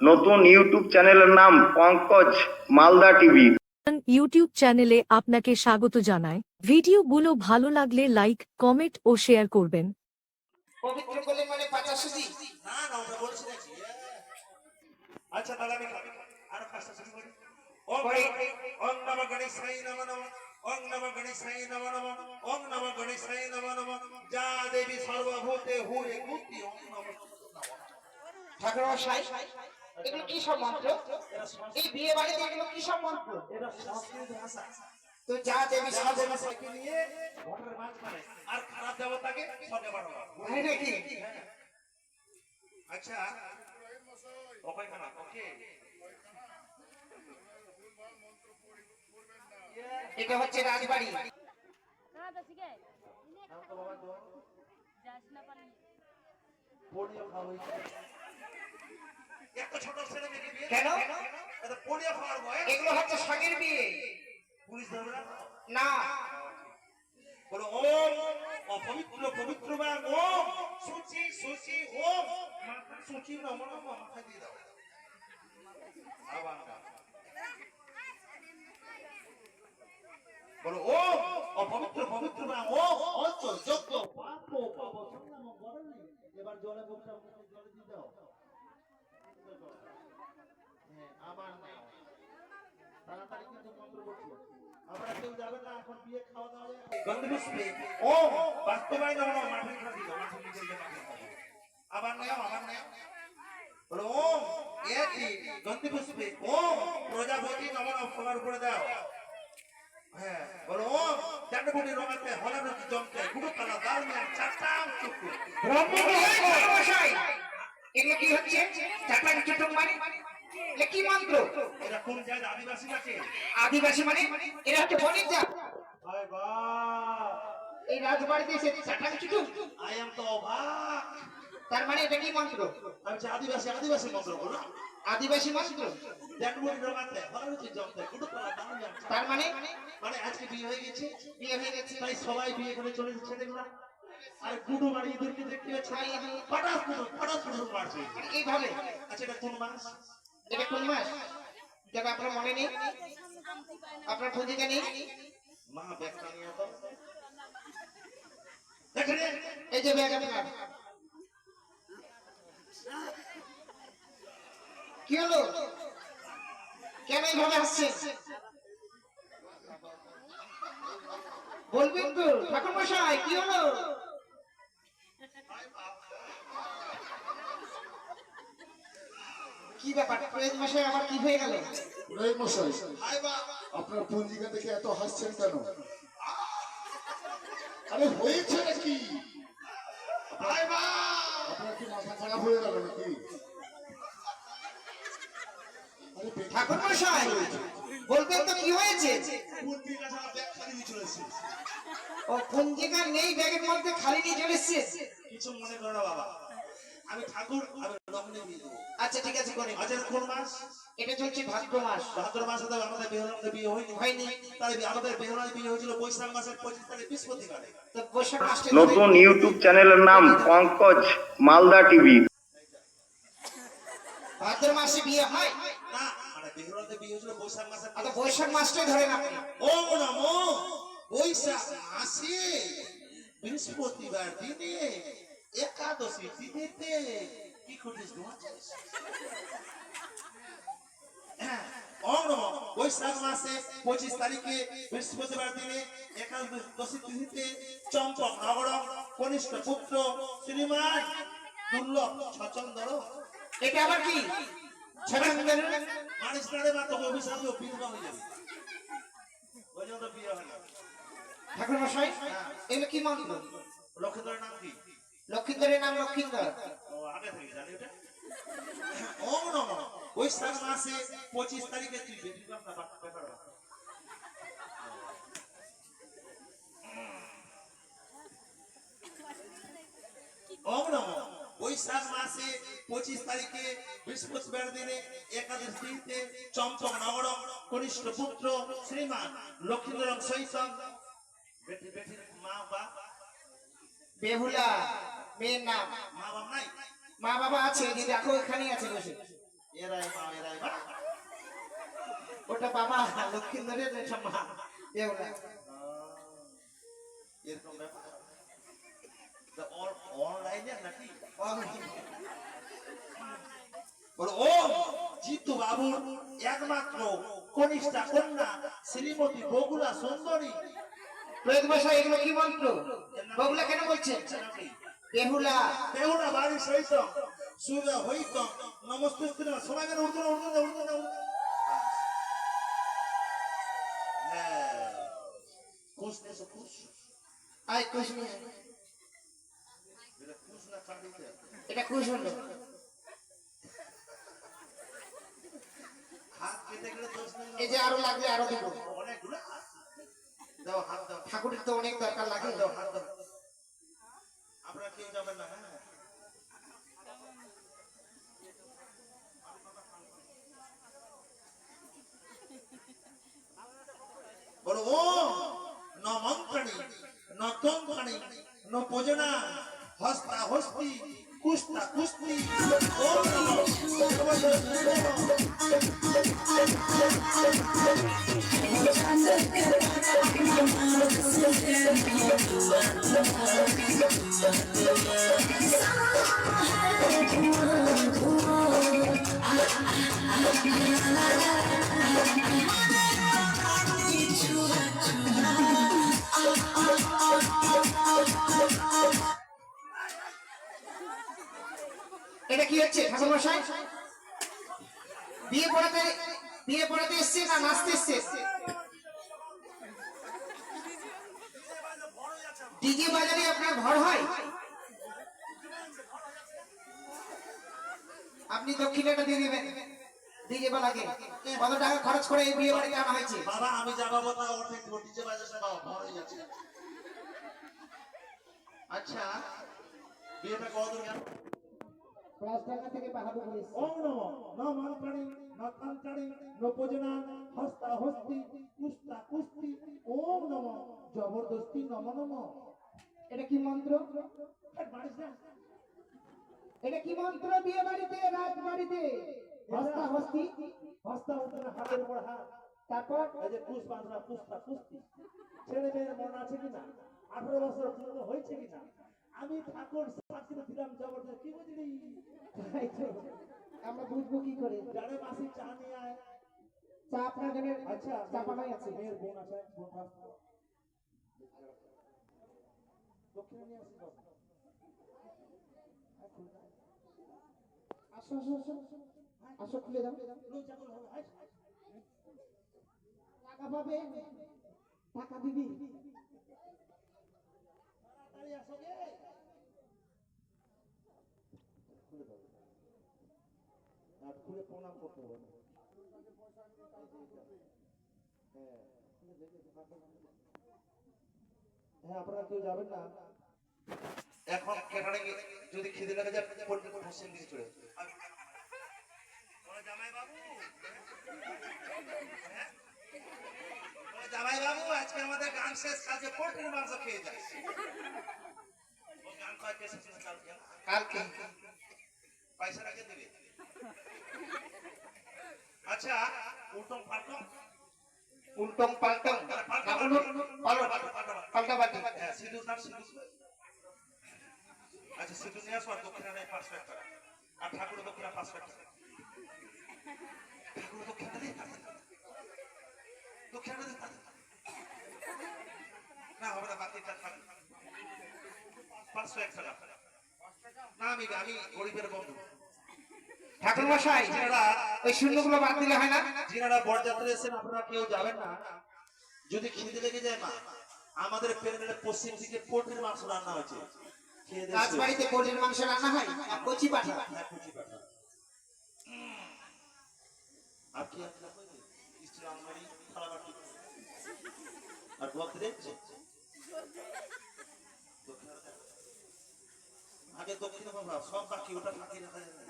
নতুন ইউটিউব চ্যানেলের নাম পঙ্কজ মালদা টিভি। ইউটিউব চ্যানেলে আপনাকে স্বাগত জানায়। ভিডিওগুলো ভালো লাগলে লাইক, কমেন্ট ও শেয়ার করবেন। পবিত্র করলেন মানে পাঁচা সুজি না না ওটা বলছি নাকি আচ্ছা তাহলে আমি আরো কাজটা শুরু করি ওং নমঃ গণেশায় নমঃ নমঃ ওং নমঃ গণেশায় নমঃ নমঃ ওং নমঃ গণেশায় নমঃ নমঃ যা দেবী সর্বভূতে হুয়ে মুক্তি ওং নমঃ ঠাকুর মশাই এগুলো কি সব মন্ত্র? এই বিয়ে বাড়িতে এগুলো কি সব মন্ত্র? এটা সংস্কৃত ভাষা তো যা দেবী যা সর্বভূতে দেবতাকে নিয়ে ঘরের মাঝখানে আর খারাপ দেবতাকে সঙ্গে পাঠাবো হয় নাকি? আচ্ছা ওকে না ওকে এটা হচ্ছে রাজবাড়ি। এত ছোট ছেলে মেয়েকে বিয়ে কেন? এটা পোলিও খাওয়ার বয়স এগুলো হচ্ছে স্বামীর বিয়ে। পুলিশ ধরবে না না, বলো ওম অপবিত্র পবিত্র বা ওম সুচি সুচি ওম মাথা সুচি নমঃ নমঃ মাথা দিয়ে দাও আবার বলো ওম অপবিত্র পবিত্র বা ওম অচল যজ্ঞ পাপ পাপ সংগ্রাম বরণ এবার জলে মুখটা জলে দিয়ে দাও হ্যাঁ আবার না তাড়াতাড়ি কিন্তু মন্ত্র করছো আমরা কেউ যাবে না এখন বিয়ে খাওয়া দাওয়া গন্ধপুষ্পে ওম বাস্তবায় নমঃ মাঠে খাবি মাঠে নিজে মাঠে খাবি আবার নাও বলো ওম এতি গন্ধপুষ্পে ওম প্রজাপতি নমঃ সবার উপরে দাও হ্যাঁ বলো ওম চাটপুটি রঙাতে হলারতি জমতে গুরু কালা দালমিয়া চাটাম চুকু ঠাকুর মশাই এগুলো কি হচ্ছে? চাটাং চুটুং মানে এগুলো কি মন্ত্র? এরা কোন জায়গায় আদিবাসী আছে আদিবাসী মানে এরা হচ্ছে বনিতা। হায় বাহ এই রাজবাড়িতে এসে চাটাং চুটুং, আই এম তো অবাক তার মানে এটা কি মন্ত্র? আমি আদিবাসী মন্ত্র বলো আদিবাসী মন্ত্র। চাটপুটি রঙাতে হলারতি জমতে গুরু কালা দালমিয়া তার মানে মানে আজকে বিয়ে হয়ে গেছে বিয়ে হয়ে গেছে। তাই সবাই বিয়ে করে চলে যাচ্ছে দেখলাম আর গুডু বাড়ি ইঁদুরকে দেখতে পাচ্ছি ফটাস গুডু মারছে এইভাবে। আচ্ছা এটা কোন মাস এটা কোন মাস? যেটা আপনার মনে নেই, আপনার পঞ্জিকা নেই। মা ব্যাগটা নিয়ে তো এখানে এই যে ব্যাগ আপনার। কি হলো? কেন এইভাবে আসছেন? বলবেন তো ঠাকুর মশাই কি হলো? কি ব্যাপার? পুরোহিত মশাই আবার কি হয়ে গেল? পুরোহিত মশাই, হাই বা আপনার পঞ্জিকা দেখে এত হাসছেন কেন? আরে হয়েছে নাকি? হাই বা আপনার কি মাথা খারাপ হয়ে গেল নাকি? আরে ঠাকুর মশাই বলবেন তো কি হয়েছে? পত্রিকা ছাড়া ব্যাগ খালি দিয়ে চলেছে ও পঞ্জিকা নেই, ব্যাগের মধ্যে খালি নিয়ে চলে এসেছে। কিছু মনে করো না বাবা আমি ঠাকুর আমি লগ্নে বিয়ে দেবো আচ্ছা ঠিক আছে করে। আচ্ছা কোন মাস এটা চলছে ভাদ্র মাস। ভাদ্র মাসে তো আমাদের বেহুলাদের বিয়ে হয়নি তাই আমাদের বেহুলাদের বিয়ে হয়েছিল বৈশাখ মাসের 25 তারিখ বৃহস্পতিবারে তো বৈশাখ মাসে নতুন ইউটিউব চ্যানেলের নাম পঙ্কজ মালদা টিভি। ভাদ্র মাসে বিয়ে হয় না মানে বেহুলাদের বিয়ে হয়েছিল বৈশাখ মাসের তো বৈশাখ মাসটাই ধরেন আপনি। ওম নমো বৈশাখ মাসে বৃহস্পতিবার দিনে একাদশী তিথিতে কি করিস ওম নমো বৈশাখ মাসে 25 তারিখে বৃহস্পতিবার দিনে একাদশী তিথিতে চম্পক নগর কনিষ্ঠ পুত্র শ্রীমান দুর্লভ ছচন্দর এটা আবার কি? মানুষ নাড়ে মাত্র অভিশাপে বিধবা হয়ে যাবে ওই জন্য বিয়ে হয় না ঠাকুর মশাই এগুলো কি মন্ত্র? লক্ষ্মীধরের নাম কি লক্ষিন্দরের নাম লক্ষিন্দর। ও আগে থেকে জানি ওটা ওম নমঃ বৈশাখ মাসে 25 তারিখে তুই বেটি বাবা ব্যাপার ওম নমঃ বৈশাখ মাসে 25 তারিখে বৃহস্পতিবার দিনে একাদশীতে চম্পক নগর কনিষ্ঠ পুত্র শ্রীমান লক্ষ্মীধর সহিত বেটির মা বা বেহুলা মেয়ের নাম। মা বাবা নাই মা বাবা আছে, যে দেখো এখানেই আছে বসে। এর ওটা বাবা লক্ষ্মীন্দরের সব মা এগুলা এরকম ব্যাপার অনলাইনে নাকি বলো ও জিতু বাবুর একমাত্র কনিষ্ঠা কন্যা শ্রীমতী বগুলা সুন্দরী প্রয়োগ ভাষা এগুলো কি মন্ত্র বগুলা কেন বলছেন বেহুলা বেহুলা বাড়ি সহিত সুবিধা হইত নমস্তে সবাই কেন উঠতো না উঠতো না উঠতো না খুশ নেছো খুশ আয় কৃষ্ণ এটা খুশ না কাটিতে এটা খুশ হলো হাত কেটে গেলে দোষ নেই এই যে আরো লাগলে আরো দেবো অনেকগুলো দাও হাত দাও ঠাকুরের তো অনেক দরকার লাগে দাও হাত দাও আপনারা কেউ যাবেন না হ্যাঁ বলো ও ন মন্ত্রণী ন তন্ত্রণী ন পূজনা হস্তা হস্তি কুস্তা কুস্তি ওম নমঃ এটা কি হচ্ছে ঠাকুর মশাই বিয়ে পড়াতে এসছে না নাচতে এসছে ডিজে বাজারে আপনার ঘর হয় আপনি দক্ষিণাটা দিয়ে দিবেন ডিজে বালাকে কত টাকা খরচ করে এই বিয়ে বাড়িতে আনা হয়েছে বাবা আমি যাবো না অনেক ডিজে বাজাচ্ছে বাবা ভয় হয়ে যাচ্ছে আচ্ছা বিয়েটা কতদূর গেল রাজঢাকা থেকে বাহাদুর বলেছে ওম নমঃ ন মন্ত্রণী ন তন্ত্রণী ন পূজনা হস্তা হস্তি কুস্তা কুস্তি ওম নমঃ জবরদস্তি নম নমঃ এটা কি মন্ত্র মারিস না এটা কি মন্ত্র বিয়ে বাড়িতে রাত বাড়িতে হস্তা হস্তি হস্তা হস্তি হাতের উপর হাত তারপর এই যে কুস বাঁধনা কুস্তা কুস্তি ছেলে মেয়ের মন আছে কিনা 18 বছর পূর্ণ হয়েছে কিনা আমি ঠাকুর সাক্ষী দিলাম জবরদস্ত কি বুঝলি তাই তো, আমরা বুঝবো কি করে জানে মাসি চা নিয়ে আয় চা আপনার জন্য আচ্ছা চা পানাই আছে মেয়ের বোন আছে বোন দক্ষিণে নিয়ে আসি বাবা আসো আসো আসো আসো খুলে দাও লোক যখন হবে আয় টাকা পাবে টাকা দিবি তাড়াতাড়ি আসো গে খুলে দাও আর খুলে প্রণাম করতে হবে হ্যাঁ খুলে দেখে হ্যাঁ আপনারা কেউ যাবেন না এখন কেটারে যদি খিদে লাগে যায় পশ্চিম দিকে চলে জামাই বাবু জামাই বাবু আজকে আমাদের গান শেষ কাজে পোল্ট্রির মাংস খেয়ে যায় ও গান কয় কে শেষ কালকে পয়সা রাখে দেবে আচ্ছা উল্টম পাল্টম উল্টং পাল্টং পাল্টা বাটি হ্যাঁ সিঁদুর নাম সিঁদুর আচ্ছা সিঁদুর নিয়ে আসো আর দক্ষিণা নেই 500 টাকা আর ঠাকুর দক্ষিণা 500 টাকা ঠাকুর দক্ষিণা নেই দক্ষিণা নেই না হবে না বাকিটা থাকবে 501 টাকা না আমি গরিবের বন্ধু ঠাকুর মশাই ওই শূন্যগুলো বাদ দিলে হয় না যিনারা বরযাত্রী এসেছেন আপনারা কেউ যাবেন না যদি খিদে লেগে যায় মা আমাদের প্যান্ডেলের পশ্চিম দিকে পোল্ট্রির মাংস রান্না হয়েছে খেয়ে দিয়ে রাজবাড়িতে পোল্ট্রির মাংস রান্না হয় আর কচি পাঠা হ্যাঁ, কুচি পাঠা। আর কি আছে স্টিল আলমারি থালা বাটি আর গোদরেজ আগে দক্ষিণে বাবা সব বাকি ওটা ফাঁকি রাখা যাবে